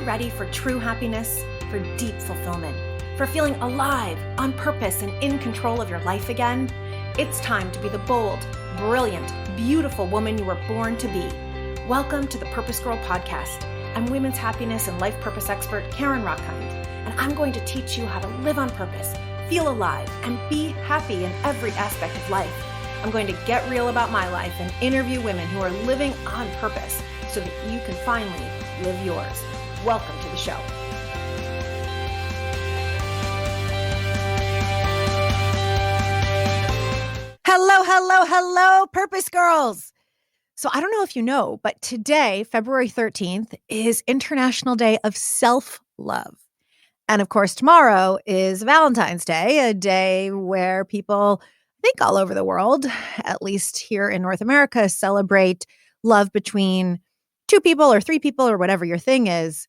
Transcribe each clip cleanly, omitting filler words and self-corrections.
ready for true happiness, for deep fulfillment, for feeling alive, on purpose, and in control of your life again? It's time to be the bold, brilliant, beautiful woman you were born to be. Welcome to the PurposeGirl Podcast. I'm women's happiness and life purpose expert Karen Rockkind, and I'm going to teach you how to live on purpose, feel alive, and be happy in every aspect of life. I'm going to get real about my life and interview women who are living on purpose so that you can finally live yours. Welcome to the show. Hello, Purpose Girls. So I don't know if you know, but today, February 13th, is International Day of Self-Love. And of course, tomorrow is Valentine's Day, a day where people, I think all over the world, at least here in North America, celebrate love between two people or three people or whatever your thing is.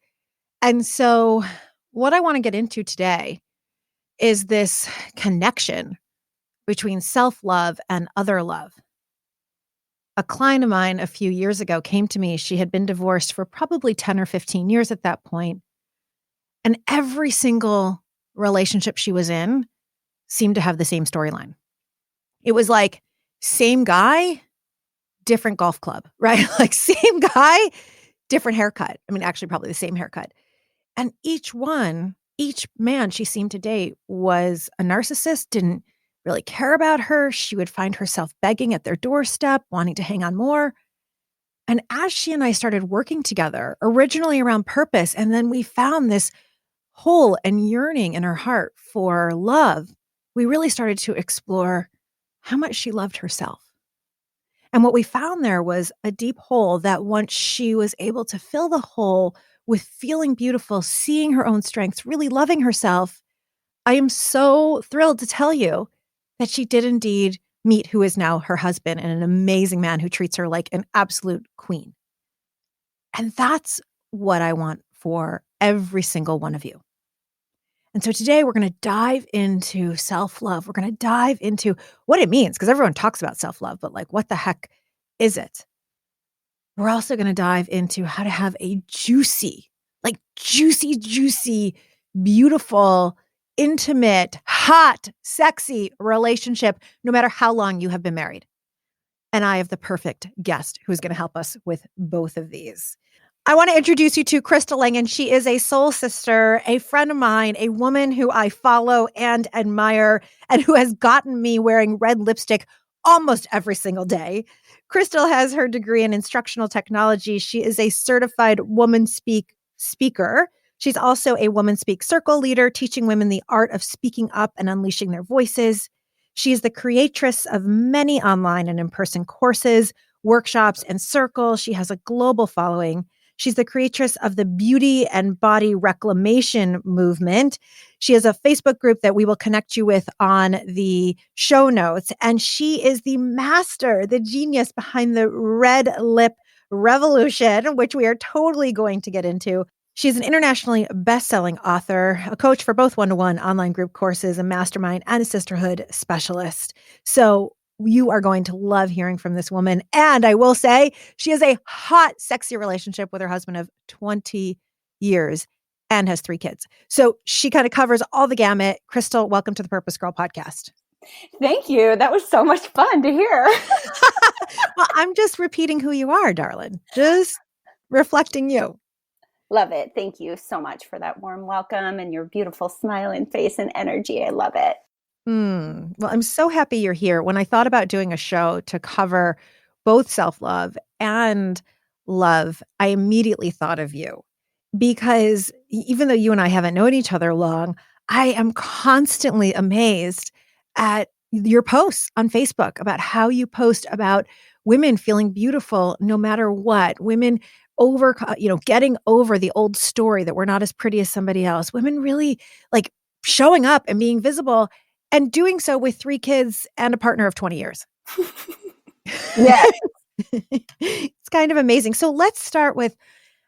And so what I want to get into today is this connection between self-love and other love. A client of mine a few years ago came to me. She had been divorced for probably 10 or 15 years at that point. And every single relationship she was in seemed to have the same storyline. It was like, same guy, different golf club, right? Like same guy, different haircut. I mean, actually probably the same haircut. And each man she seemed to date was a narcissist, didn't really care about her. She would find herself begging at their doorstep, wanting to hang on more. And as she and I started working together, originally around purpose, and then we found this hole and yearning in her heart for love, we really started to explore how much she loved herself. And what we found there was a deep hole that once she was able to fill the hole with feeling beautiful, seeing her own strengths, really loving herself, I am so thrilled to tell you that she did indeed meet who is now her husband and an amazing man who treats her like an absolute queen. And that's what I want for every single one of you. And so today we're going to dive into self-love. We're going to dive into what it means, because everyone talks about self-love, but like, what the heck is it? We're also going to dive into how to have a juicy, beautiful, intimate, hot, sexy relationship, no matter how long you have been married. And I have the perfect guest who's going to help us with both of these. I want to introduce you to Crystal Langen. She is a soul sister, a friend of mine, a woman who I follow and admire, and who has gotten me wearing red lipstick almost every single day. Crystal has her degree in instructional technology. She is a certified Woman Speak speaker. She's also a Woman Speak Circle leader, teaching women the art of speaking up and unleashing their voices. She is the creatress of many online and in-person courses, workshops, and circles. She has a global following. She's the creatress of the Beauty and Body Reclamation movement. She has a Facebook group that we will connect you with on the show notes. And she is the master, the genius behind the Red Lip Revolution, which we are totally going to get into. She's an internationally best-selling author, a coach for both one-to-one online group courses, a mastermind, and a sisterhood specialist. So you are going to love hearing from this woman. And I will say, she has a hot, sexy relationship with her husband of 20 years and has 3 kids. So she kind of covers all the gamut. Crystal, welcome to the PurposeGirl Podcast. Thank you. That was so much fun to hear. Well, I'm just repeating who you are, darling. Just reflecting you. Love it. Thank you so much for that warm welcome and your beautiful smiling face and energy. I love it. Well, I'm so happy you're here. When I thought about doing a show to cover both self-love and love, I immediately thought of you, because even though you and I haven't known each other long, I am constantly amazed at your posts on Facebook about how you post about women feeling beautiful no matter what, women getting over the old story that we're not as pretty as somebody else, women really like showing up and being visible. And doing so with 3 kids and a partner of 20 years. Yeah. It's kind of amazing. So let's start with,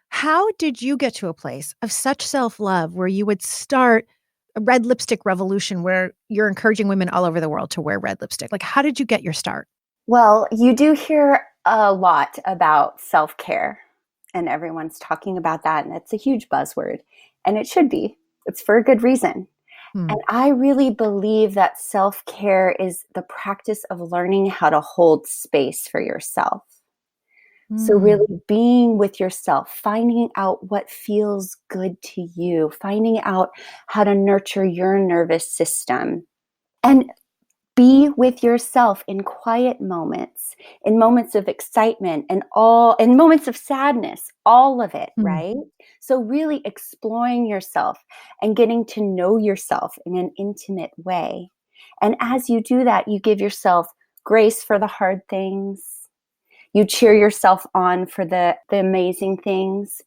how did you get to a place of such self-love where you would start a red lipstick revolution where you're encouraging women all over the world to wear red lipstick? Like, how did you get your start? Well, you do hear a lot about self-care and everyone's talking about that. And it's a huge buzzword. And it should be. It's for a good reason. Hmm. And I really believe that self-care is the practice of learning how to hold space for yourself. So Hmm. really being with yourself, finding out what feels good to you, finding out how to nurture your nervous system, and be with yourself in quiet moments, in moments of excitement and in moments of sadness, all of it, Hmm. right? So really exploring yourself and getting to know yourself in an intimate way. And as you do that, you give yourself grace for the hard things. You cheer yourself on for the amazing things.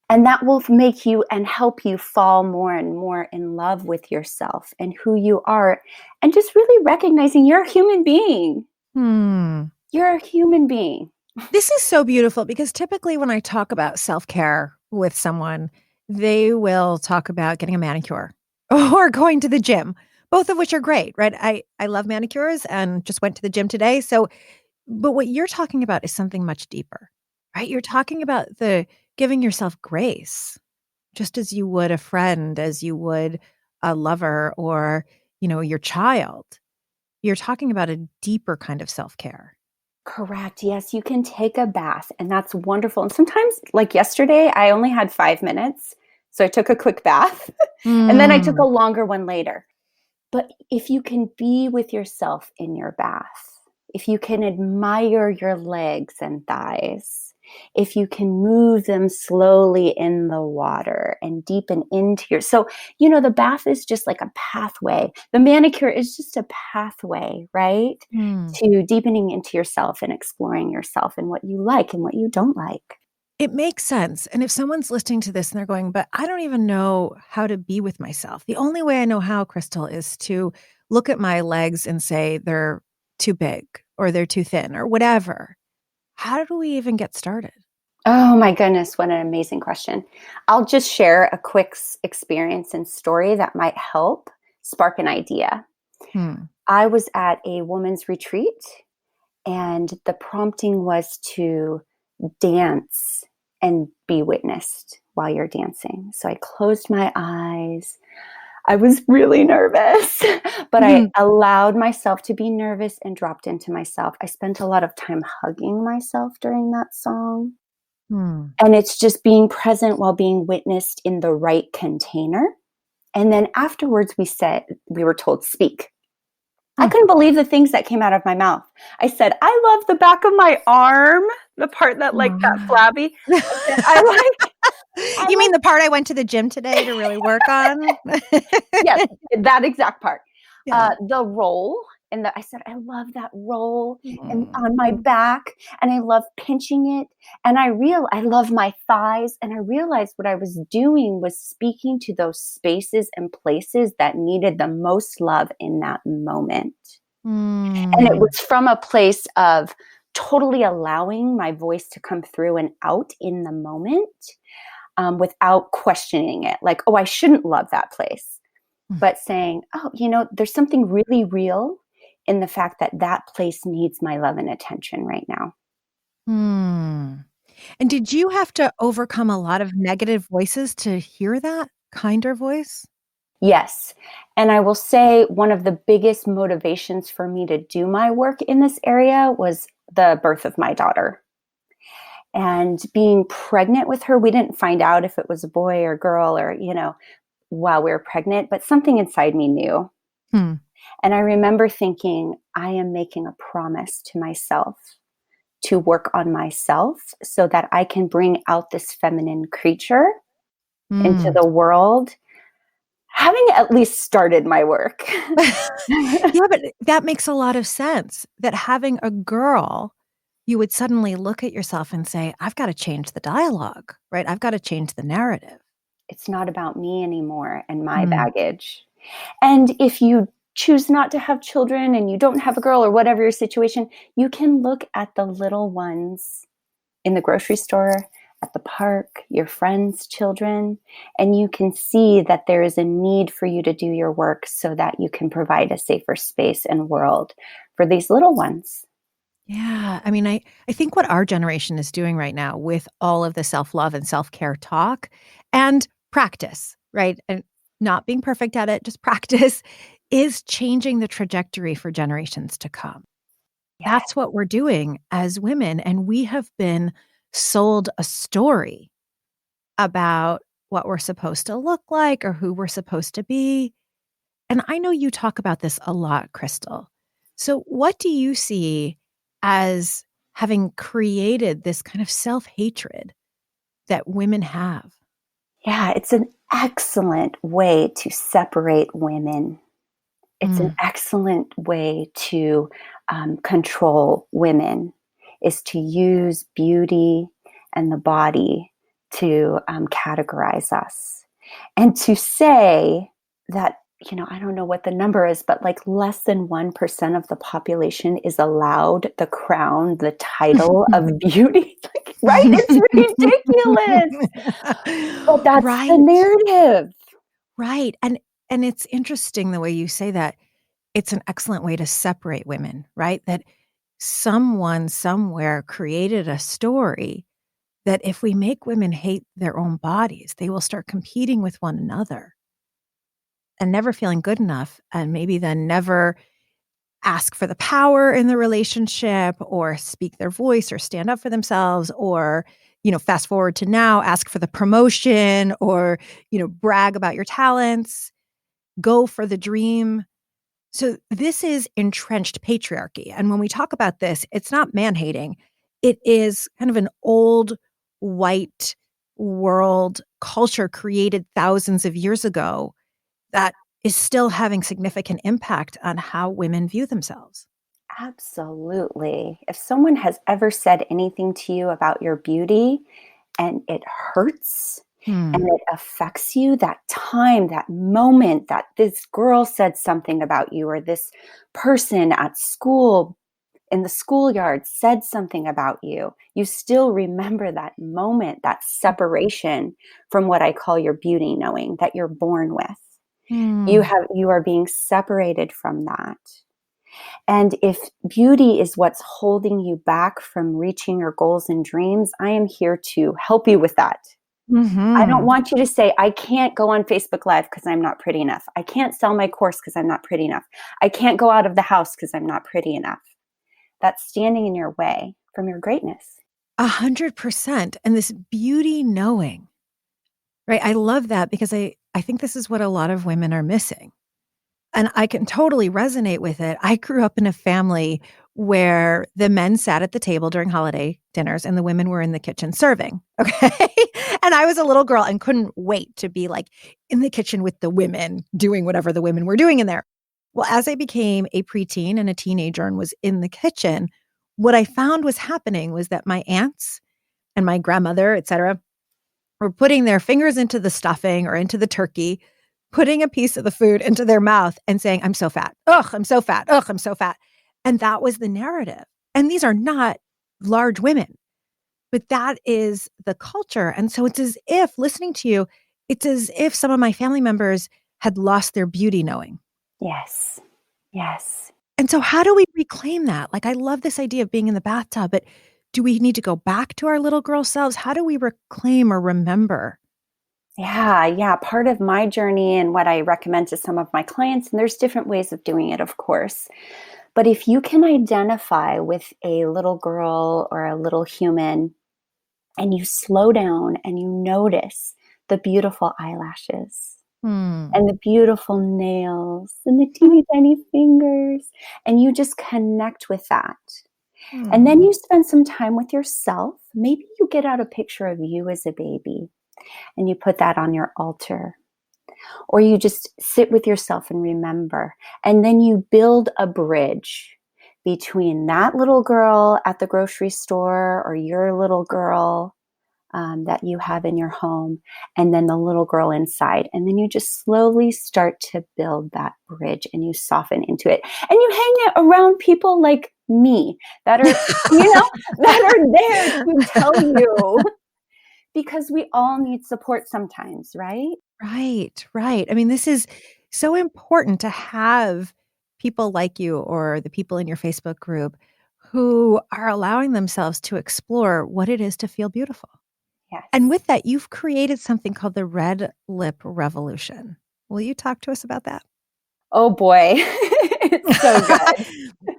And that will make you and help you fall more and more in love with yourself and who you are. And just really recognizing you're a human being. Hmm. You're a human being. This is so beautiful because typically when I talk about self-care with someone, they will talk about getting a manicure or going to the gym, both of which are great, right? I love manicures and just went to the gym today. So, but what you're talking about is something much deeper, right? You're talking about the giving yourself grace, just as you would a friend, as you would a lover or, your child. You're talking about a deeper kind of self-care. Correct. Yes, you can take a bath, and that's wonderful. And sometimes, like yesterday, I only had 5 minutes. So I took a quick bath and then I took a Mm. longer one later. But if you can be with yourself in your bath, if you can admire your legs and thighs, if you can move them slowly in the water and deepen into the bath is just like a pathway. The manicure is just a pathway, right? Mm. To deepening into yourself and exploring yourself and what you like and what you don't like. It makes sense. And if someone's listening to this and they're going, but I don't even know how to be with myself. The only way I know how, Crystal, is to look at my legs and say they're too big or they're too thin or whatever. How do we even get started? Oh my goodness, what an amazing question. I'll just share a quick experience and story that might help spark an idea. Hmm. I was at a woman's retreat, and the prompting was to dance and be witnessed while you're dancing. So I closed my eyes. I was really nervous, but I allowed myself to be nervous and dropped into myself. I spent a lot of time hugging myself during that song. Hmm. And it's just being present while being witnessed in the right container. And then afterwards, we were told, speak. I Hmm. couldn't believe the things that came out of my mouth. I said, I love the back of my arm, the part that like got Hmm. flabby. I said, I You mean like, the part I went to the gym today to really work on? yes, that exact part. Yeah. The roll. And I said, I love that roll and on my Mm. back, and I love pinching it. And I love my thighs. And I realized what I was doing was speaking to those spaces and places that needed the most love in that moment. And it Mm. was from a place of totally allowing my voice to come through and out in the moment, without questioning it. Like, oh, I shouldn't love that place. But saying, oh, there's something really real in the fact that that place needs my love and attention right now. Hmm. And did you have to overcome a lot of negative voices to hear that kinder voice? Yes. And I will say one of the biggest motivations for me to do my work in this area was the birth of my daughter. And being pregnant with her, we didn't find out if it was a boy or girl or, while we were pregnant, but something inside me knew. Hmm. And I remember thinking, I am making a promise to myself to work on myself so that I can bring out this feminine creature into Mm. the world, having at least started my work. Yeah, but that makes a lot of sense that having a girl, you would suddenly look at yourself and say, I've got to change the dialogue, right? I've got to change the narrative. It's not about me anymore and my Mm. baggage. And if you choose not to have children and you don't have a girl or whatever your situation, you can look at the little ones in the grocery store, at the park, your friends' children, and you can see that there is a need for you to do your work so that you can provide a safer space and world for these little ones. Yeah. I mean, I think what our generation is doing right now with all of the self-love and self-care talk and practice, right? And not being perfect at it, just practice is changing the trajectory for generations to come. Yeah. That's what we're doing as women. And we have been sold a story about what we're supposed to look like or who we're supposed to be. And I know you talk about this a lot, Crystal. So, what do you see as having created this kind of self hatred that women have? Yeah, it's an excellent way to separate women. It's an Mm, excellent way to control women, is to use beauty and the body to categorize us. And to say that, I don't know what the number is, but like less than 1% of the population is allowed the crown, the title of beauty. Like, right? It's ridiculous. But that's the Right, narrative. right. And it's interesting the way you say that. It's an excellent way to separate women, right? That someone somewhere created a story that if we make women hate their own bodies, they will start competing with one another and never feeling good enough, and maybe then never ask for the power in the relationship or speak their voice or stand up for themselves or, fast forward to now, ask for the promotion or, brag about your talents, go for the dream. So this is entrenched patriarchy. And when we talk about this, it's not man hating. It is kind of an old white world culture created thousands of years ago that is still having significant impact on how women view themselves. Absolutely. If someone has ever said anything to you about your beauty and it hurts and Hmm. it affects you, that time, that moment that this girl said something about you, or this person at school in the schoolyard said something about you, you still remember that moment, that separation from what I call your beauty knowing that you're born with. Hmm. You are being separated from that. And if beauty is what's holding you back from reaching your goals and dreams, I am here to help you with that. I don't Hmm. want you to say, I can't go on Facebook Live because I'm not pretty enough. I can't sell my course because I'm not pretty enough. I can't go out of the house because I'm not pretty enough. That's standing in your way from your greatness. 100%. And this beauty knowing, right? I love that because I think this is what a lot of women are missing. And I can totally resonate with it. I grew up in a family where the men sat at the table during holiday dinners and the women were in the kitchen serving. Okay. And I was a little girl and couldn't wait to be like in the kitchen with the women doing whatever the women were doing in there. Well, as I became a preteen and a teenager and was in the kitchen, what I found was happening was that my aunts and my grandmother, et cetera, were putting their fingers into the stuffing or into the turkey, putting a piece of the food into their mouth and saying, I'm so fat. Ugh, I'm so fat. Ugh, I'm so fat. And that was the narrative. And these are not large women, but that is the culture. And so it's as if listening to you, it's as if some of my family members had lost their beauty knowing. Yes. Yes. And so how do we reclaim that? Like, I love this idea of being in the bathtub, but do we need to go back to our little girl selves? How do we reclaim or remember? Yeah, yeah. Part of my journey and what I recommend to some of my clients, and there's different ways of doing it, of course. But if you can identify with a little girl or a little human and you slow down and you notice the beautiful eyelashes Hmm. and the beautiful nails and the teeny tiny fingers, and you just connect with that. And then Hmm. you spend some time with yourself. Maybe you get out a picture of you as a baby and you put that on your altar. Or you just sit with yourself and remember. And then you build a bridge between that little girl at the grocery store or your little girl that you have in your home, and then the little girl inside. And then you just slowly start to build that bridge and you soften into it. And you hang it around people like me that are, that are there to tell you because we all need support sometimes, right? Right, right. I mean, this is so important to have people like you or the people in your Facebook group who are allowing themselves to explore what it is to feel beautiful. Yes. And with that, you've created something called the Red Lip Revolution. Will you talk to us about that? Oh boy, it's so good.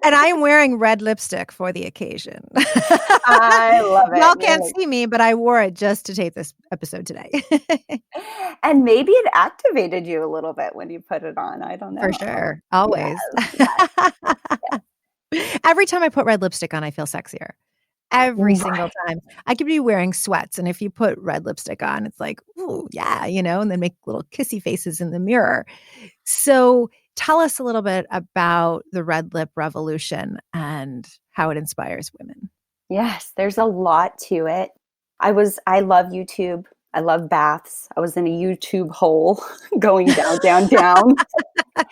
And I am wearing red lipstick for the occasion. I love it. Y'all can't see me, but I wore it just to tape this episode today. And maybe it activated you a little bit when you put it on. I don't know. For sure. Always. Yes, Every time I put red lipstick on, I feel sexier. Every single time. I could be wearing sweats, and if you put red lipstick on, it's like, ooh, yeah, and then make little kissy faces in the mirror. So tell us a little bit about the Red Lip Revolution and how it inspires women. Yes, there's a lot to it. I love YouTube. I love baths. I was in a YouTube hole going down.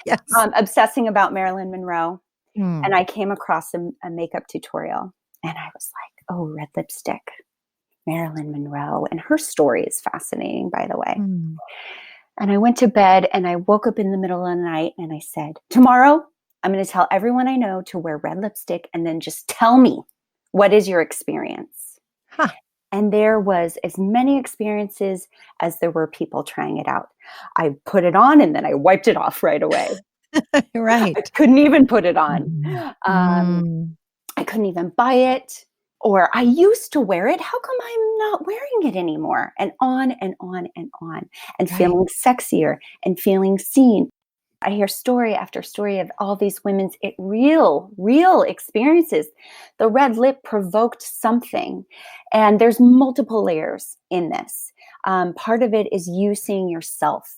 Yes. Obsessing about Marilyn Monroe. Mm. And I came across a makeup tutorial and I was like, oh, red lipstick, Marilyn Monroe. And her story is fascinating, by the way. Mm. And I went to bed and I woke up in the middle of the night and I said, tomorrow, I'm going to tell everyone I know to wear red lipstick and then just tell me, what is your experience? Huh. And there was as many experiences as there were people trying it out. I put it on and then I wiped it off right away. Right. I couldn't even put it on. Mm. I couldn't even buy it. Or I used to wear it. How come I'm not wearing it anymore? And on and on and on. And Right. feeling sexier and feeling seen. I hear story after story of all these women's real experiences. The red lip provoked something. And there's multiple layers in this. Part of it is you seeing yourself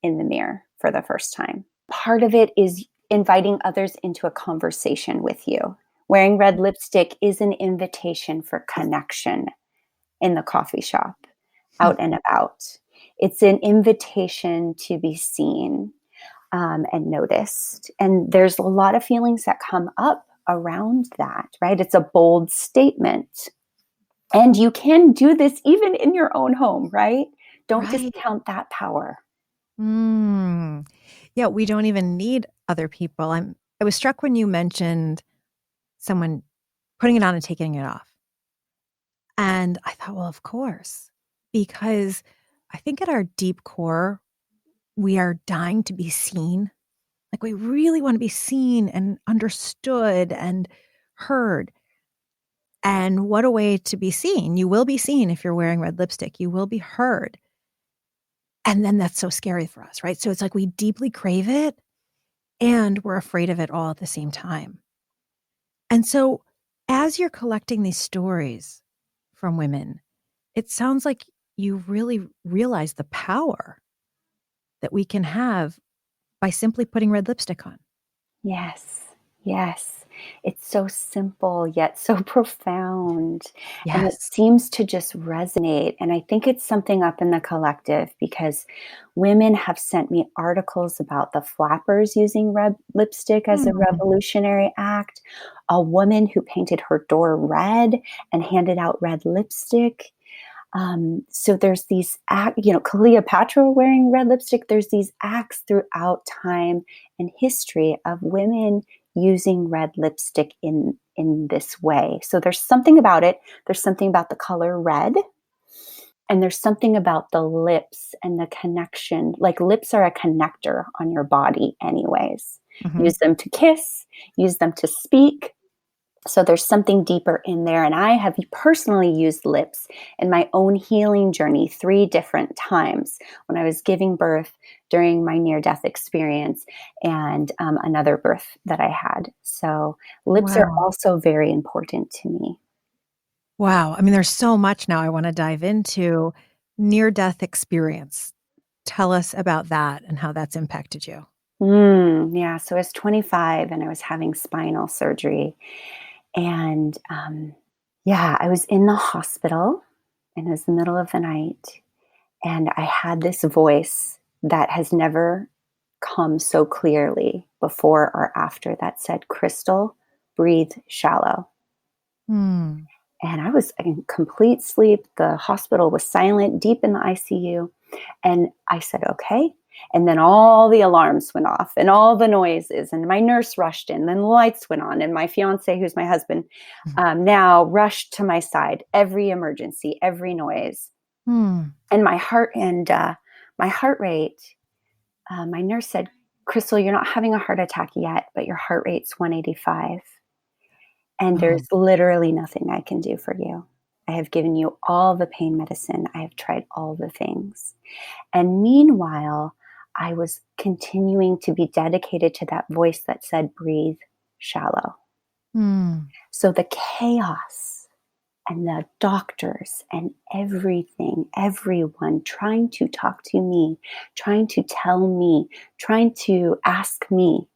in the mirror for the first time. Part of it is inviting others into a conversation with you. Wearing red lipstick is an invitation for connection in the coffee shop, out and about. It's an invitation to be seen and noticed. And there's a lot of feelings that come up around that, right? It's a bold statement. And you can do this even in your own home, right? Don't discount that power. Mm. Yeah, we don't even need other people. I was struck when you mentioned someone putting it on and taking it off. And I thought, well, of course, because I think at our deep core, we are dying to be seen. Like we really want to be seen and understood and heard. And what a way to be seen. You will be seen if you're wearing red lipstick. You will be heard. And then that's so scary for us, right? So it's like we deeply crave it and we're afraid of it all at the same time. And so as you're collecting these stories from women, it sounds like you really realize the power that we can have by simply putting red lipstick on. Yes. It's so simple, yet so profound. Yes. And it seems to just resonate. And I think it's something up in the collective because women have sent me articles about the flappers using red lipstick as a revolutionary act. A woman who painted her door red and handed out red lipstick. So there's these Cleopatra wearing red lipstick. There's these acts throughout time and history of women using red lipstick in this way. So there's something about it. There's something about the color red. And there's something about the lips and the connection. Like lips are a connector on your body anyways. Mm-hmm. Use them to kiss, use them to speak. So there's something deeper in there. And I have personally used lips in my own healing journey 3 different times when I was giving birth, during my near-death experience, and another birth that I had. So lips are also very important to me. Wow. I mean, there's so much now I want to dive into. Near-death experience. Tell us about that and how that's impacted you. Yeah. So I was 25 and I was having spinal surgery. And I was in the hospital and it was the middle of the night. And I had this voice that has never come so clearly before or after that said, Crystal, breathe shallow. And I was in complete sleep. The hospital was silent, deep in the ICU. And I said, okay. And then all the alarms went off and all the noises, and my nurse rushed in, then the lights went on, and my fiance, who's my husband, now rushed to my side. Every emergency, every noise. And my heart rate, my nurse said, Crystal, you're not having a heart attack yet, but your heart rate's 185. And there's literally nothing I can do for you. I have given you all the pain medicine. I have tried all the things. And meanwhile, I was continuing to be dedicated to that voice that said, breathe shallow. So the chaos and the doctors and everything, everyone trying to talk to me, trying to tell me, trying to ask me.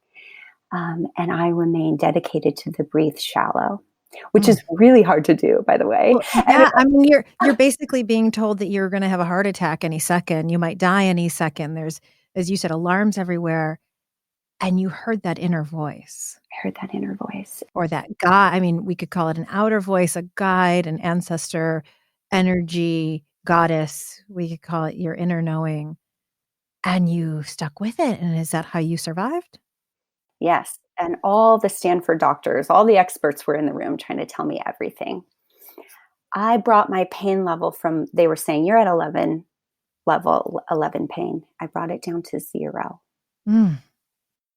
And I remain dedicated to the breathe shallow, which is really hard to do, by the way. Well, yeah, I mean, you're basically being told that you're going to have a heart attack any second. You might die any second. There's, as you said, alarms everywhere. And you heard that inner voice. I heard that inner voice. Or that guide. I mean, we could call it an outer voice, a guide, an ancestor, energy, goddess. We could call it your inner knowing. And you stuck with it. And is that how you survived? Yes. And all the Stanford doctors, all the experts were in the room trying to tell me everything. I brought my pain level from, they were saying, you're at level 11 pain. I brought it down to 0.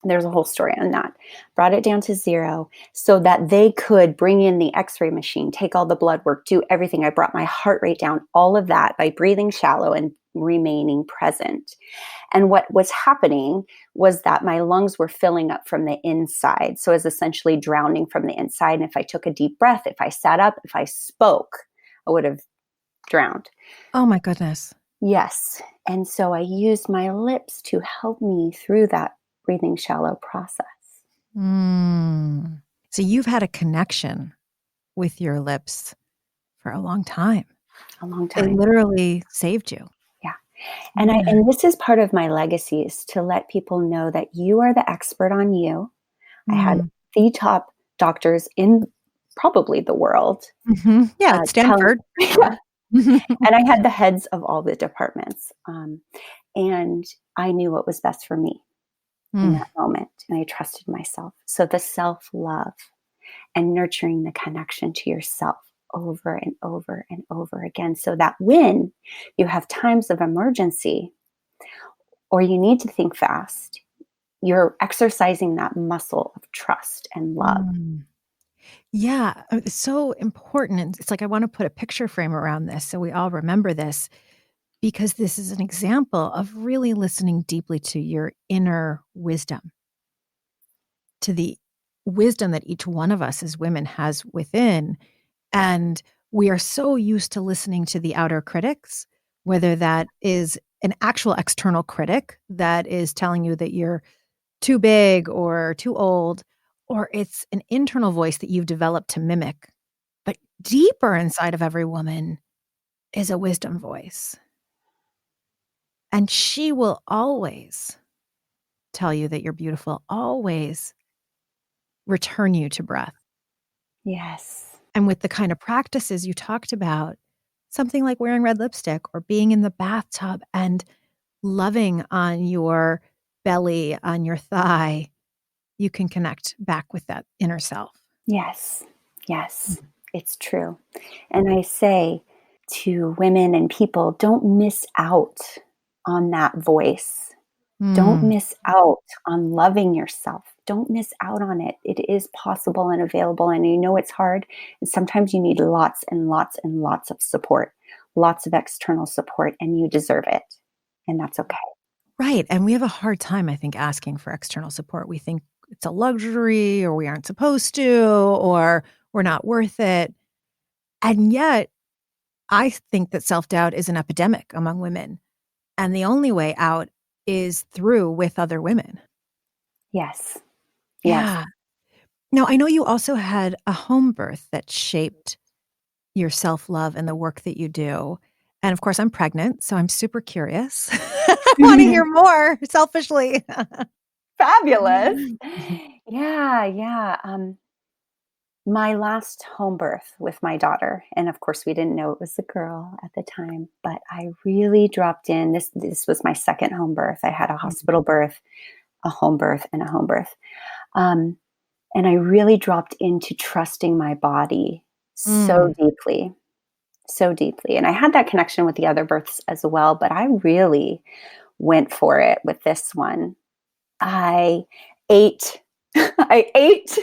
There's a whole story on that. Brought it down to 0 so that they could bring in the x-ray machine, take all the blood work, do everything. I brought my heart rate down, all of that by breathing shallow and remaining present. And what was happening was that my lungs were filling up from the inside. So I was essentially drowning from the inside. And if I took a deep breath, if I sat up, if I spoke, I would have drowned. Oh my goodness. Yes. And so I used my lips to help me through that breathing shallow process. So you've had a connection with your lips for a long time. A long time. It literally saved you. Yeah. And this is part of my legacy, is to let people know that you are the expert on you. I had the top doctors in probably the world. Yeah, at Stanford. And I had the heads of all the departments. And I knew what was best for me in that moment. And I trusted myself. So the self-love and nurturing the connection to yourself over and over and over again, so that when you have times of emergency or you need to think fast, you're exercising that muscle of trust and love. Yeah, it's so important. And it's like, I want to put a picture frame around this so we all remember this, because this is an example of really listening deeply to your inner wisdom, to the wisdom that each one of us as women has within. And we are so used to listening to the outer critics, whether that is an actual external critic that is telling you that you're too big or too old, or it's an internal voice that you've developed to mimic. But deeper inside of every woman is a wisdom voice. And she will always tell you that you're beautiful, always return you to breath. Yes. And with the kind of practices you talked about, something like wearing red lipstick or being in the bathtub and loving on your belly, on your thigh, you can connect back with that inner self. Yes. Yes. It's true. And I say to women and people, don't miss out on that voice. Don't miss out on loving yourself. Don't miss out on it. It is possible and available. And you know it's hard. And sometimes you need lots and lots and lots of support, lots of external support, and you deserve it. And that's okay. Right. And we have a hard time, I think, asking for external support. We think it's a luxury, or we aren't supposed to, or we're not worth it. And yet, I think that self-doubt is an epidemic among women. And the only way out is through with other women. Yes. Yeah. Now, I know you also had a home birth that shaped your self-love and the work that you do. And of course, I'm pregnant, so I'm super curious. I want to hear more, selfishly. Fabulous. Yeah. My last home birth with my daughter, and of course we didn't know it was a girl at the time, but I really dropped in. This was my second home birth. I had a hospital birth, a home birth, and a home birth. Um, and I really dropped into trusting my body so Mm. deeply, so deeply. And I had that connection with the other births as well, but I really went for it with this one. I ate. I ate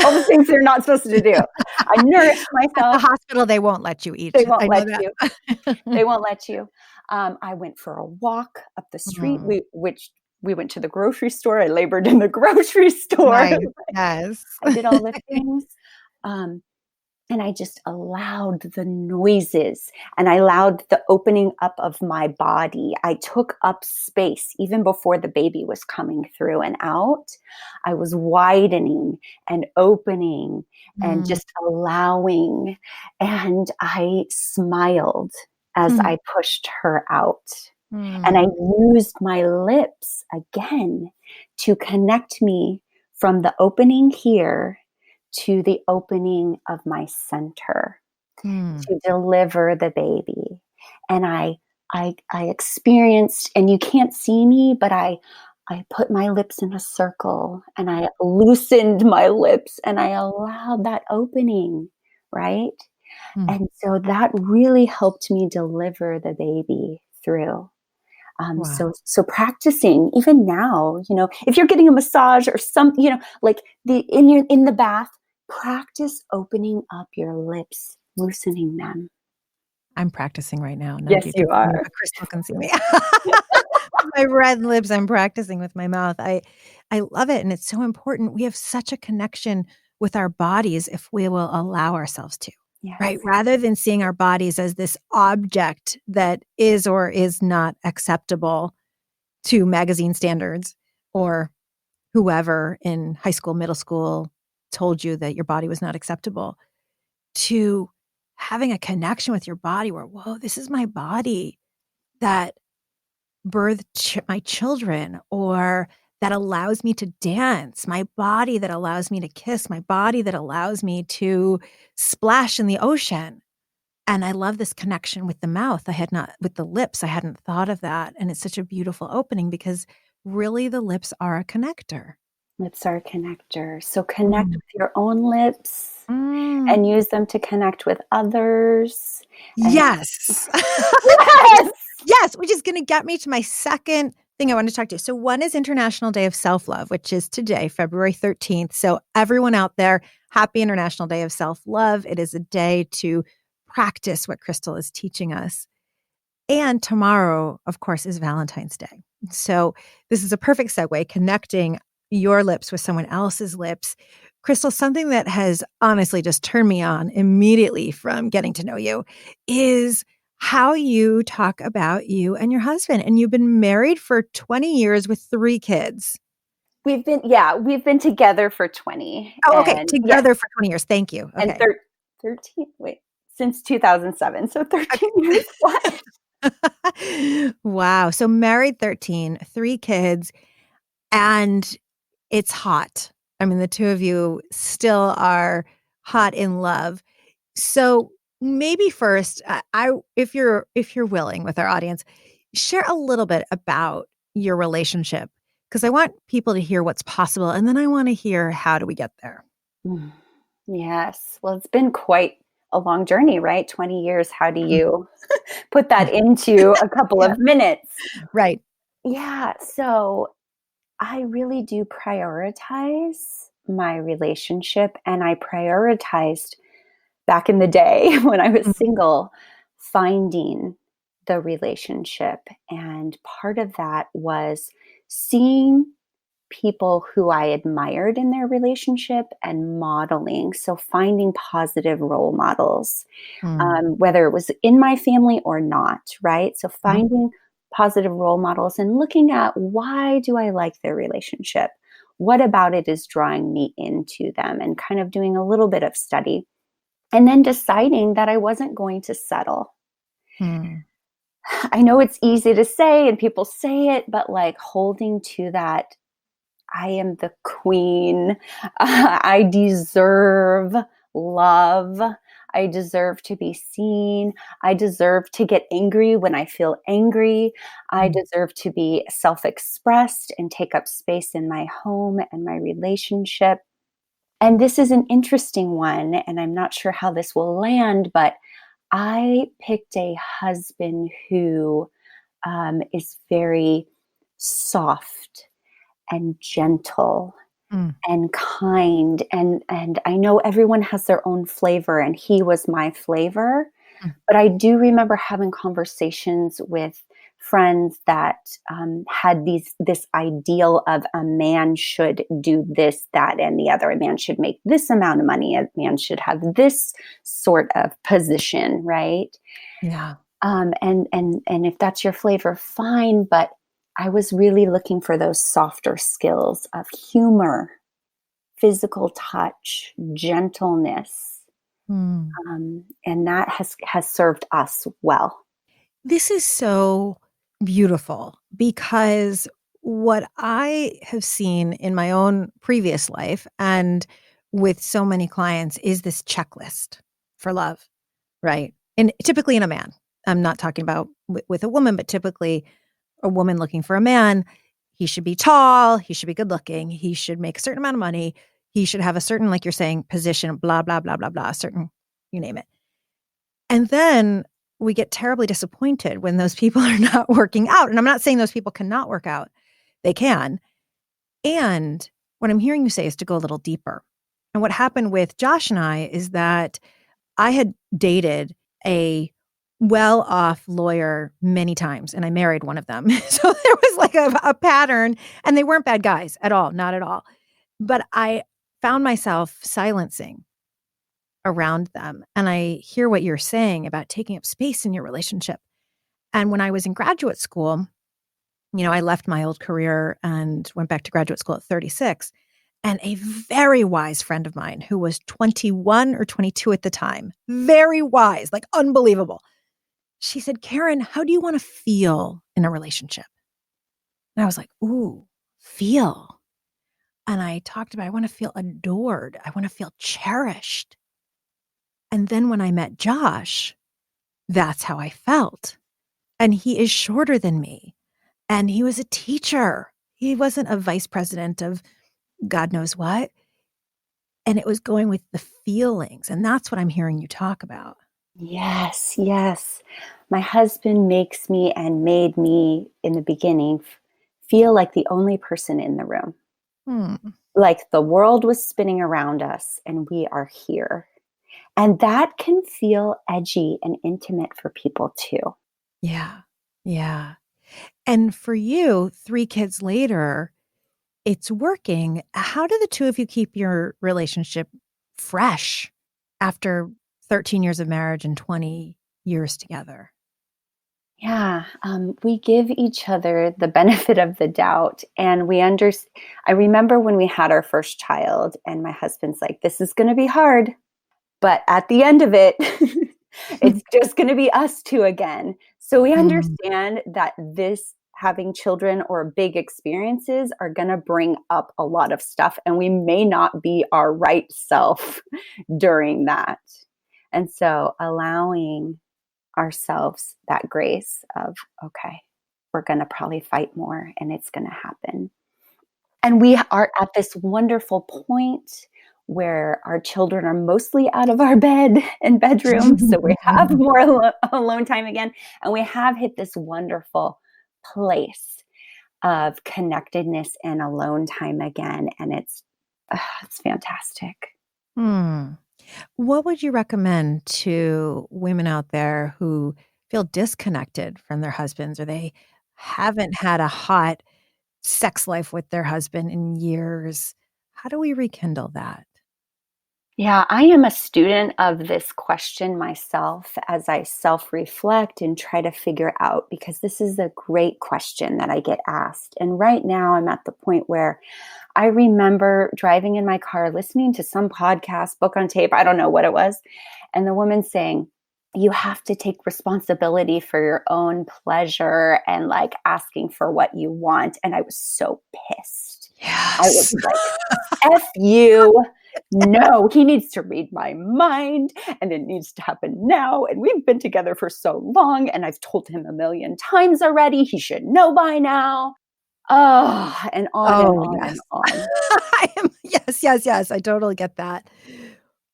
all the things they're not supposed to do. I nourished At the myself. hospital, they won't let you They eat. won't I know let you. that. They won't let you. I went for a walk up the street. Mm. We went to the grocery store. I labored in the grocery store. Nice. Yes. I did all the things. Um, And I just allowed the noises and I allowed the opening up of my body. I took up space even before the baby was coming through and out. I was widening and opening and Mm. just allowing. And I smiled as Mm. I pushed her out. And I Mm. used my lips again to connect me from the opening here to the opening of my center Mm. to deliver the baby. And I experienced, and you can't see me, but I put my lips in a circle and I loosened my lips and I allowed that opening, right? Mm. And so that really helped me deliver the baby through. Wow. So practicing even now, if you're getting a massage or something, like in the bath, practice opening up your lips, loosening them. I'm practicing right now. None of Yes, you can you see me, are. but Crystal can see me. My red lips, I'm practicing with my mouth. I love it, and it's so important. We have such a connection with our bodies if we will allow ourselves to, right? Yes. Rather than seeing our bodies as this object that is or is not acceptable to magazine standards or whoever in high school, middle school told you that your body was not acceptable, to having a connection with your body where, whoa, this is my body that birthed my children, or that allows me to dance, my body that allows me to kiss, my body that allows me to splash in the ocean. And I love this connection with the mouth. I had not, with the lips, I hadn't thought of that. And it's such a beautiful opening because really the lips are a connector. Lips are a connector. So connect Mm. with your own lips Mm. and use them to connect with others. And Yes. yes, Yes, which is going to get me to my second thing I want to talk to you. So one is International Day of Self-Love, which is today, February 13th. So everyone out there, happy International Day of Self-Love. It is a day to practice what Crystal is teaching us. And tomorrow, of course, is Valentine's Day. So this is a perfect segue, connecting your lips with someone else's lips. Crystal, something that has honestly just turned me on immediately from getting to know you is how you talk about you and your husband. And you've been married for 20 years with 3 kids. we've been together for 20 Oh, okay. and yes, Together for 20 years. Thank you. and Okay. 13, wait, since 2007. So 13 years. What? Wow. So married 13, 3 kids, and it's hot. I mean, the 2 of you still are hot in love. So maybe first, if you're willing with our audience, share a little bit about your relationship because I want people to hear what's possible, and then I want to hear how do we get there. Mm. Yes. Well, it's been quite a long journey, right? 20 years. How do Mhm. you put that into a couple Yeah. of minutes? Right. Yeah. So I really do prioritize my relationship, and I prioritized back in the day when I was Mhm. single, finding the relationship. And part of that was seeing people who I admired in their relationship and modeling. So finding positive role models, Mm. whether it was in my family or not, right? So Mhm. finding positive role models and looking at why do I like their relationship? What about it is drawing me into them, and kind of doing a little bit of study and then deciding that I wasn't going to settle. Mm. I know it's easy to say and people say it, but like holding to that, I am the queen. I deserve love. I deserve to be seen. I deserve to get angry when I feel angry. I Mm. deserve to be self-expressed and take up space in my home and my relationship. And this is an interesting one, and I'm not sure how this will land, but I picked a husband who is very soft and gentle Mm. and kind, and I know everyone has their own flavor, and he was my flavor. Mm. But I do remember having conversations with friends that had this ideal of a man should do this, that, and the other. A man should make this amount of money. A man should have this sort of position, right? Yeah. And if that's your flavor, fine. But I was really looking for those softer skills of humor, physical touch, gentleness, Mm. and that has served us well. This is so beautiful because what I have seen in my own previous life and with so many clients is this checklist for love, right? And typically in a man. I'm not talking about with a woman, but typically a woman looking for a man. He should be tall. He should be good looking. He should make a certain amount of money. He should have a certain, like you're saying, position, blah, blah, blah, blah, blah, certain, you name it. And then we get terribly disappointed when those people are not working out. And I'm not saying those people cannot work out. They can. And what I'm hearing you say is to go a little deeper. And what happened with Josh and I is that I had dated a well-off lawyer many times, and I married one of them. So there was like a pattern, and they weren't bad guys at all, not at all. But I found myself silencing around them. And I hear what you're saying about taking up space in your relationship. And when I was in graduate school, I left my old career and went back to graduate school at 36. And a very wise friend of mine who was 21 or 22 at the time, very wise, like unbelievable. She said, Karen, how do you want to feel in a relationship? And I was like, ooh, feel. And I talked about, I want to feel adored. I want to feel cherished. And then when I met Josh, that's how I felt. And he is shorter than me. And he was a teacher. He wasn't a vice president of God knows what. And it was going with the feelings. And that's what I'm hearing you talk about. Yes, yes. My husband makes me and made me in the beginning feel like the only person in the room. Hmm. Like the world was spinning around us and we are here. And that can feel edgy and intimate for people too. Yeah. Yeah. And for you, 3 kids later, it's working. How do the two of you keep your relationship fresh after 13 years of marriage and 20 years together? Yeah, we give each other the benefit of the doubt, and I remember when we had our first child, and my husband's like, "This is going to be hard, but at the end of it, it's just going to be us two again." So we Mm. understand that this having children or big experiences are going to bring up a lot of stuff, and we may not be our right self during that. And so allowing ourselves that grace of, okay, we're going to probably fight more and it's going to happen. And we are at this wonderful point where our children are mostly out of our bed and bedroom. So we have more alone time again. And we have hit this wonderful place of connectedness and alone time again. And it's fantastic. Hmm. What would you recommend to women out there who feel disconnected from their husbands or they haven't had a hot sex life with their husband in years? How do we rekindle that? Yeah, I am a student of this question myself as I self reflect and try to figure out because this is a great question that I get asked. And right now, I'm at the point where I remember driving in my car, listening to some podcast, book on tape, I don't know what it was. And the woman saying, you have to take responsibility for your own pleasure and like asking for what you want. And I was so pissed. I was Yes. like, F you. No, he needs to read my mind and it needs to happen now. And we've been together for so long and I've told him a million times already. He should know by now. Oh, and on and Oh, on yes. and on. Yes. I totally get that.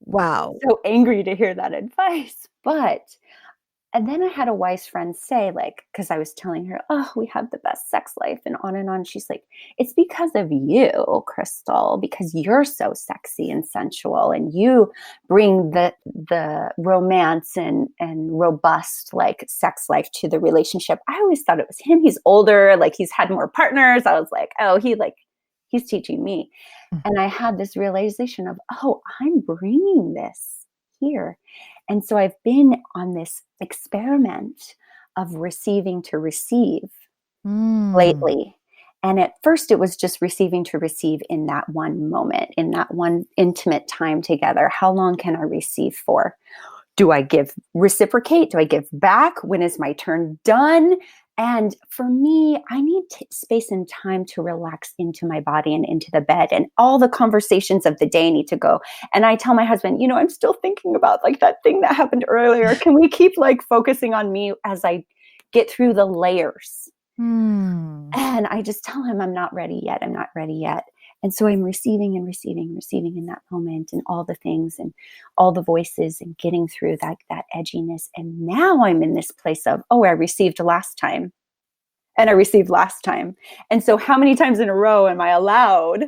Wow. So angry to hear that advice. And then I had a wise friend say, like, because I was telling her, oh, we have the best sex life and on and on. She's like, it's because of you, Crystal, because you're so sexy and sensual and you bring the romance and robust like sex life to the relationship. I always thought it was him. He's older, like he's had more partners. I was like, oh, he's teaching me. And I had this realization of, oh, I'm bringing this here. And so I've been on this experiment of receiving to receive lately. And at first it was just receiving to receive in that one moment, in that one intimate time together. How long can I receive for? Do I reciprocate? Do I give back? When is my turn done? And for me, I need space and time to relax into my body and into the bed. And all the conversations of the day need to go. And I tell my husband, I'm still thinking about like that thing that happened earlier. Can we keep like focusing on me as I get through the layers? And I just tell him, I'm not ready yet. I'm not ready yet. And so I'm receiving in that moment and all the things and all the voices and getting through that edginess. And now I'm in this place of, oh, I received last time and I received last time. And so how many times in a row am I allowed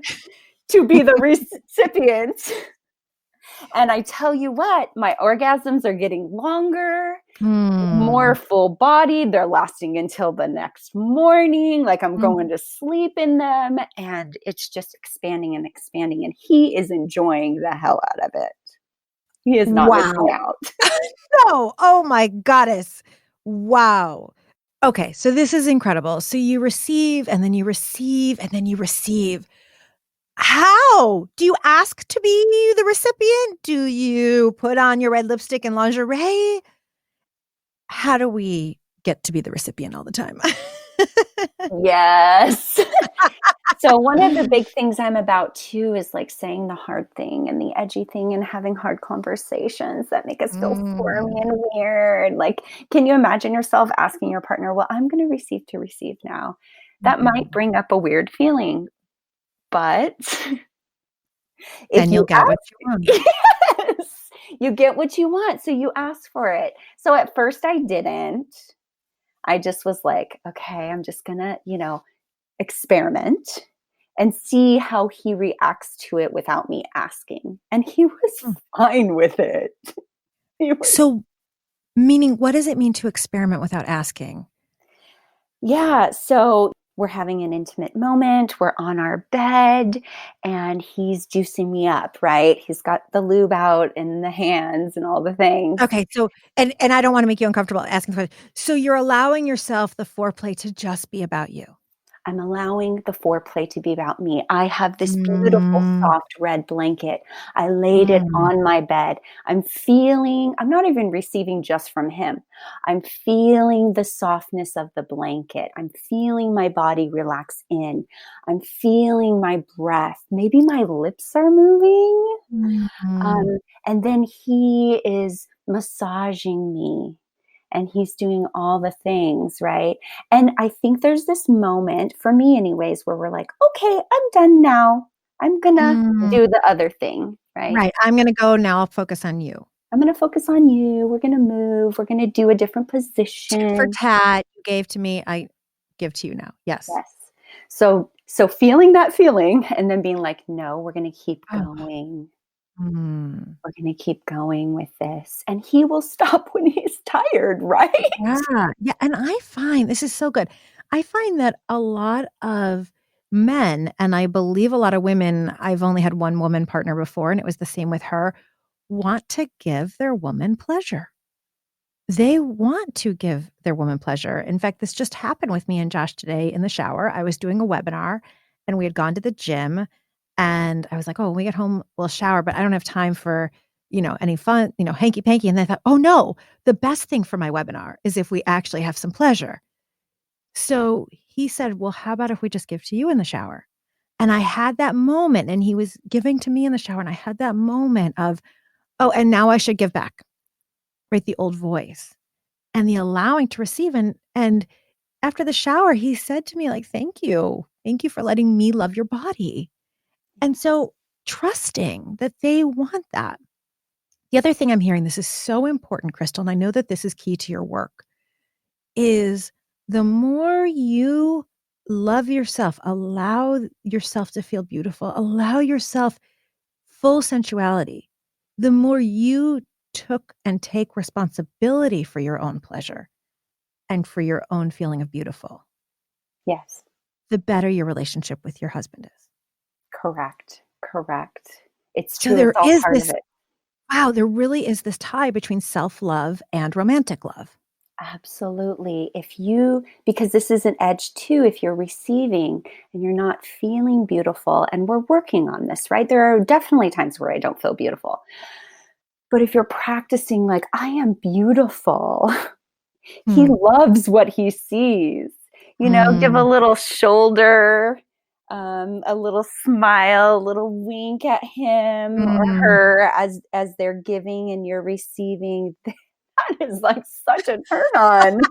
to be the recipient? And I tell you what, my orgasms are getting longer, more full bodied. They're lasting until the next morning. Like I'm going to sleep in them. And it's just expanding and expanding. And he is enjoying the hell out of it. He is not missing out. No. Oh my goddess. Wow. Okay. So this is incredible. So you receive and then you receive and then you receive. How? Do you ask to be the recipient? Do you put on your red lipstick and lingerie? How do we get to be the recipient all the time? Yes. So one of the big things I'm about too is like saying the hard thing and the edgy thing and having hard conversations that make us feel squirmy and weird. Like, can you imagine yourself asking your partner, well, I'm going to receive now. That might bring up a weird feeling, but then you'll get what you want. Yes, you get what you want. So you ask for it. So at first I didn't. I just was like, okay, I'm just going to, experiment and see how he reacts to it without me asking. And he was fine with it. So, meaning, what does it mean to experiment without asking? Yeah. So we're having an intimate moment. We're on our bed and he's juicing me up, right? He's got the lube out and the hands and all the things. Okay. So, and I don't want to make you uncomfortable asking the question. So you're allowing yourself the foreplay to just be about you. I'm allowing the foreplay to be about me. I have this beautiful soft red blanket. I laid it on my bed. I'm not even receiving just from him. I'm feeling the softness of the blanket. I'm feeling my body relax in. I'm feeling my breath. Maybe my lips are moving. And then he is massaging me. And he's doing all the things, right? And I think there's this moment, for me anyways, where we're like, okay, I'm done now. I'm going to do the other thing, right? Right. I'm going to go now. I'll focus on you. I'm going to focus on you. We're going to move. We're going to do a different position. Tit for tat. You gave to me. I give to you now. Yes. So feeling that feeling and then being like, no, we're going to keep going. We're going to keep going with this. And he will stop when he's tired, right? Yeah. And I find, this is so good. I find that a lot of men, and I believe a lot of women, I've only had one woman partner before, and it was the same with her, want to give their woman pleasure. They want to give their woman pleasure. In fact, this just happened with me and Josh today in the shower. I was doing a webinar and we had gone to the gym. And I was like, oh, when we get home, we'll shower, but I don't have time for, any fun, hanky panky. And then I thought, oh no, the best thing for my webinar is if we actually have some pleasure. So he said, well, how about if we just give to you in the shower? And I had that moment, and he was giving to me in the shower, and I had that moment of, oh, and now I should give back, right? The old voice and the allowing to receive. And after the shower, he said to me, like, thank you. Thank you for letting me love your body. And so trusting that they want that. The other thing I'm hearing, this is so important, Crystal, and I know that this is key to your work, is the more you love yourself, allow yourself to feel beautiful, allow yourself full sensuality, the more you took and take responsibility for your own pleasure and for your own feeling of beautiful, Yes. the better your relationship with your husband is. Correct. It's So true. It's there all is part of this, it. wow, there really is this tie between self-love and romantic love. Absolutely. Because this is an edge too, if you're receiving and you're not feeling beautiful, and we're working on this, right? There are definitely times where I don't feel beautiful. But if you're practicing, like, I am beautiful, he Hmm. loves what he sees. Give a Mm. little shoulder, a little smile, a little wink at him or Mm. her as they're giving and you're receiving. That is like such a turn on.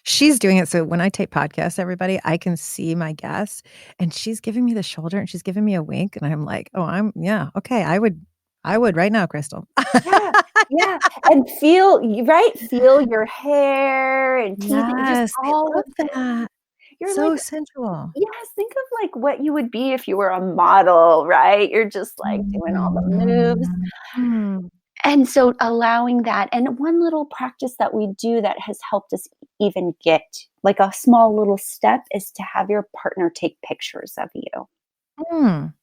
She's doing it. So when I tape podcasts, everybody, I can see my guests, and she's giving me the shoulder and she's giving me a wink. And I'm like, oh, yeah, okay. I would right now, Crystal. Yeah, yeah, and feel your hair and teeth and just Yes, I all love of this. that. You're like, So sensual. yes, think of like what you would be if you were a model, right? You're just like doing all the moves. Mm. Mm. And so allowing that, and one little practice that we do that has helped us even get like a small little step is to have your partner take pictures of you. Mm.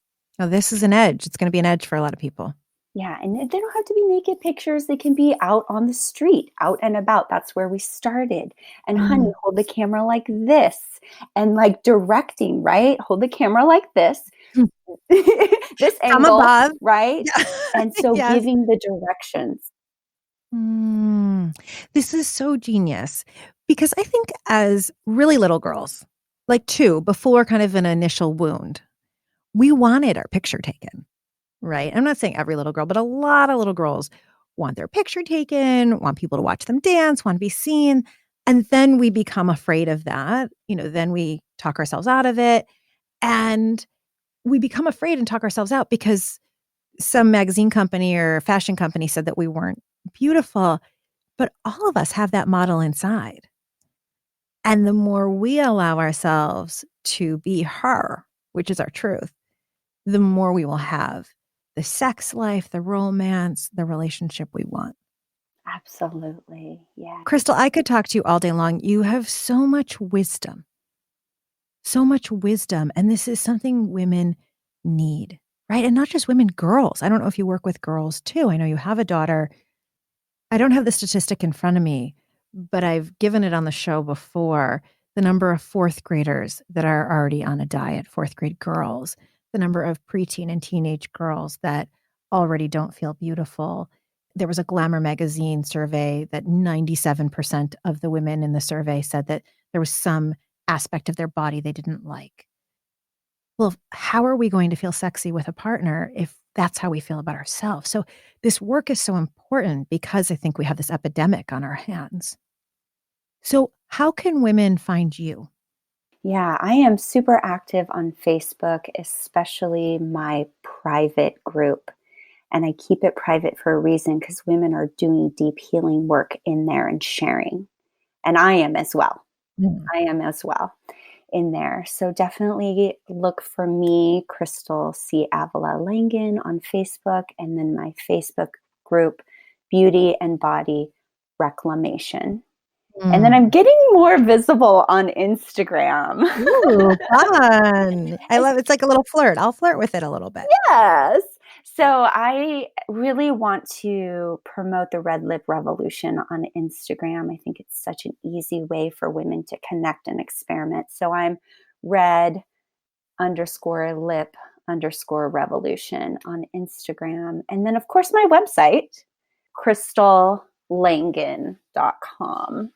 Oh, this is an edge. It's going to be an edge for a lot of people. Yeah, and they don't have to be naked pictures. They can be out on the street, out and about. That's where we started. And honey, Mm. hold the camera like this and like directing, right? Hold the camera like this, this From angle, above. right? Yeah. And so Yes. giving the directions. Mm. This is so genius, because I think as really little girls, like two, before kind of an initial wound, we wanted our picture taken, right? I'm not saying every little girl, but a lot of little girls want their picture taken, want people to watch them dance, want to be seen. And then we become afraid of that. Then we talk ourselves out of it. And we become afraid and talk ourselves out because some magazine company or fashion company said that we weren't beautiful. But all of us have that model inside. And the more we allow ourselves to be her, which is our truth, the more we will have the sex life, the romance, the relationship we want. Absolutely. Yeah. Crystal, I could talk to you all day long. You have so much wisdom, so much wisdom. And this is something women need, right? And not just women, girls. I don't know if you work with girls too. I know you have a daughter. I don't have the statistic in front of me, but I've given it on the show before. The number of fourth graders that are already on a diet, fourth grade girls, the number of preteen and teenage girls that already don't feel beautiful. There was a Glamour magazine survey that 97% of the women in the survey said that there was some aspect of their body they didn't like. Well, how are we going to feel sexy with a partner if that's how we feel about ourselves? So this work is so important because I think we have this epidemic on our hands. So how can women find you? Yeah, I am super active on Facebook, especially my private group. And I keep it private for a reason because women are doing deep healing work in there and sharing. And I am as well. Mm. I am as well in there. So definitely look for me, Crystal C. Avila Langen on Facebook, and then my Facebook group, Beauty and Body Reclamation. And then Mm. I'm getting more visible on Instagram. Ooh, fun. I love it's like a little flirt. I'll flirt with it a little bit. Yes. So I really want to promote the Red Lip Revolution on Instagram. I think it's such an easy way for women to connect and experiment. So I'm red_lip_revolution on Instagram. And then, of course, my website, crystallangen.com.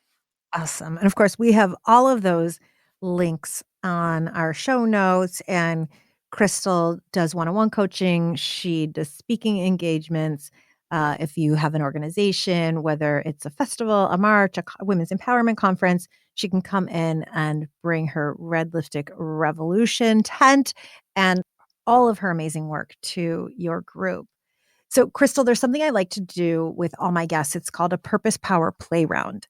Awesome. And of course, we have all of those links on our show notes. And Crystal does one-on-one coaching. She does speaking engagements. If you have an organization, whether it's a festival, a march, a women's empowerment conference, she can come in and bring her Red Lipstick Revolution tent and all of her amazing work to your group. So, Crystal, there's something I like to do with all my guests. It's called a Purpose Power Play Round.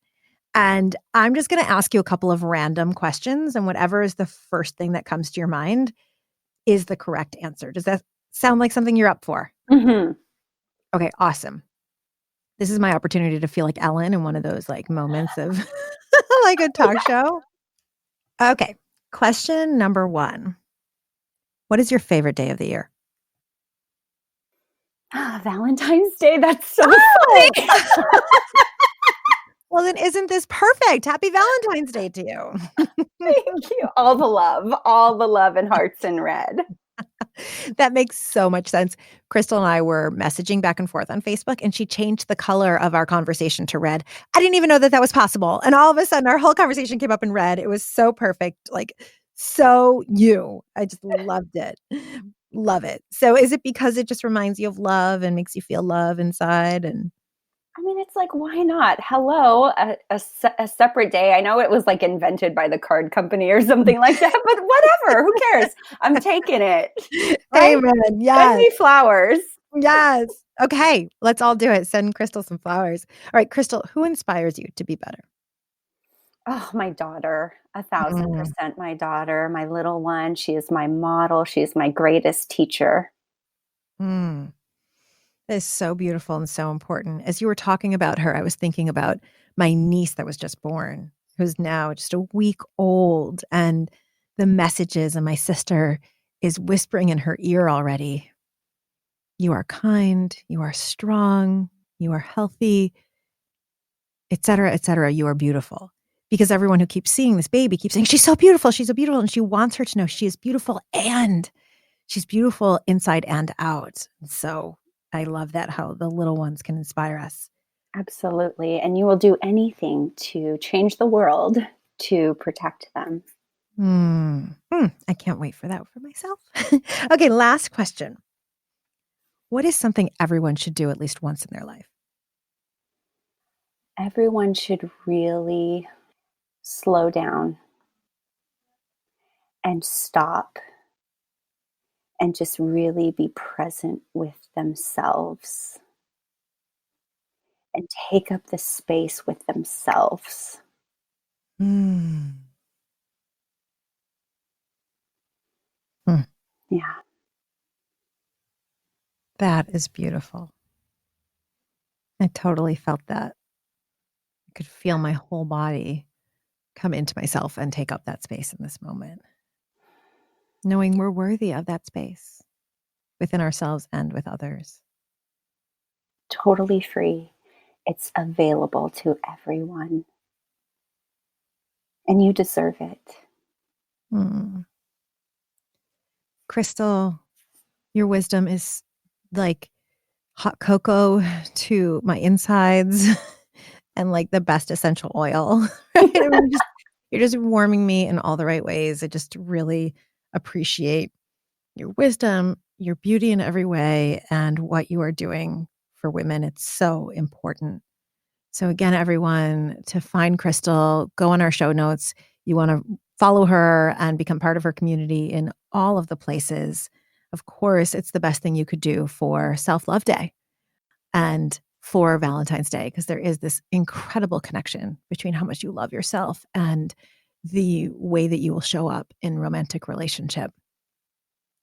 And I'm just going to ask you a couple of random questions, and whatever is the first thing that comes to your mind is the correct answer. Does that sound like something you're up for? Mm-hmm. Okay, awesome. This is my opportunity to feel like Ellen in one of those like moments of like a talk show. Okay, question number 1. What is your favorite day of the year? Valentine's Day. That's so Oh! funny. Well, then isn't this perfect? Happy Valentine's Day to you. Thank you. All the love and hearts in red. That makes so much sense. Crystal and I were messaging back and forth on Facebook, and she changed the color of our conversation to red. I didn't even know that was possible. And all of a sudden, our whole conversation came up in red. It was so perfect. Like, so you. I just loved it. Love it. So is it because it just reminds you of love and makes you feel love inside? And I mean, it's like, why not? Hello, a separate day. I know it was like invented by the card company or something like that, but whatever. Who cares? I'm taking it. Right? Amen. Yes. Send me flowers. Yes. Okay. Let's all do it. Send Crystal some flowers. All right, Crystal, who inspires you to be better? Oh, my daughter, 1,000% my daughter, my little one. She is my model. She is my greatest teacher. Mm. That is so beautiful and so important. As you were talking about her, I was thinking about my niece that was just born, who's now just a week old, and the messages, and my sister is whispering in her ear already. You are kind, you are strong, you are healthy, et cetera, you are beautiful. Because everyone who keeps seeing this baby keeps saying, she's so beautiful, and she wants her to know she is beautiful, and she's beautiful inside and out. So I love that, how the little ones can inspire us. Absolutely. And you will do anything to change the world to protect them. I can't wait for that for myself. Okay, last question. What is something everyone should do at least once in their life? Everyone should really slow down and stop and just really be present with themselves and take up the space with themselves. Yeah. That is beautiful. I totally felt that. I could feel my whole body come into myself and take up that space in this moment. Knowing we're worthy of that space within ourselves and with others. Totally free. It's available to everyone. And you deserve it. Crystal, your wisdom is like hot cocoa to my insides and like the best essential oil. You're just warming me in all the right ways. I just really appreciate your wisdom, your beauty in every way, and what you are doing for women. It's so important. So again, everyone, to find Crystal, go on our show notes. You want to follow her and become part of her community in all of the places. Of course, it's the best thing you could do for Self-Love Day and for Valentine's Day, because there is this incredible connection between how much you love yourself and the way that you will show up in romantic relationship.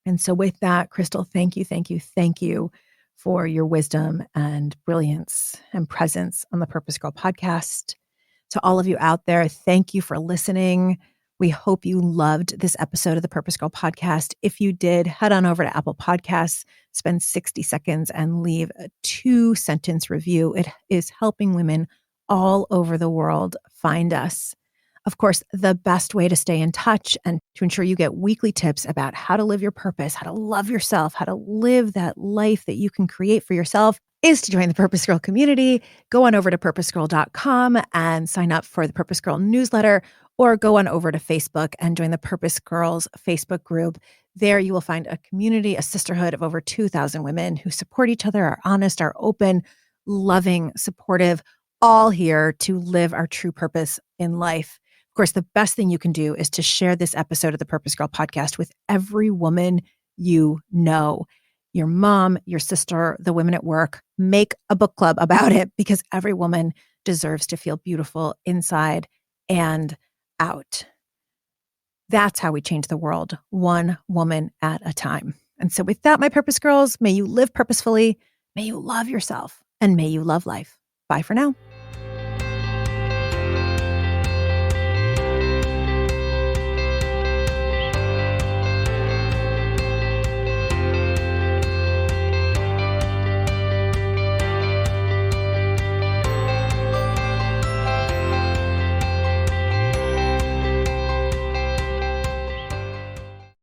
And so with that, Crystal, thank you for your wisdom and brilliance and presence on the Purpose Girl podcast. To all of you out there, thank you for listening. We hope you loved this episode of the Purpose Girl podcast. If you did, head on over to Apple Podcasts, spend 60 seconds and leave a 2-sentence review. It is helping women all over the world find us. Of course, the best way to stay in touch and to ensure you get weekly tips about how to live your purpose, how to love yourself, how to live that life that you can create for yourself is to join the Purpose Girl community. Go on over to PurposeGirl.com and sign up for the Purpose Girl newsletter, or go on over to Facebook and join the Purpose Girls Facebook group. There you will find a community, a sisterhood of over 2,000 women who support each other, are honest, are open, loving, supportive, all here to live our true purpose in life. Of course, the best thing you can do is to share this episode of the Purpose Girl podcast with every woman you know. Your mom, your sister, the women at work. Make a book club about it, because every woman deserves to feel beautiful inside and out. That's how we change the world, one woman at a time. And so with that, my Purpose Girls, may you live purposefully, may you love yourself, and may you love life. Bye for now.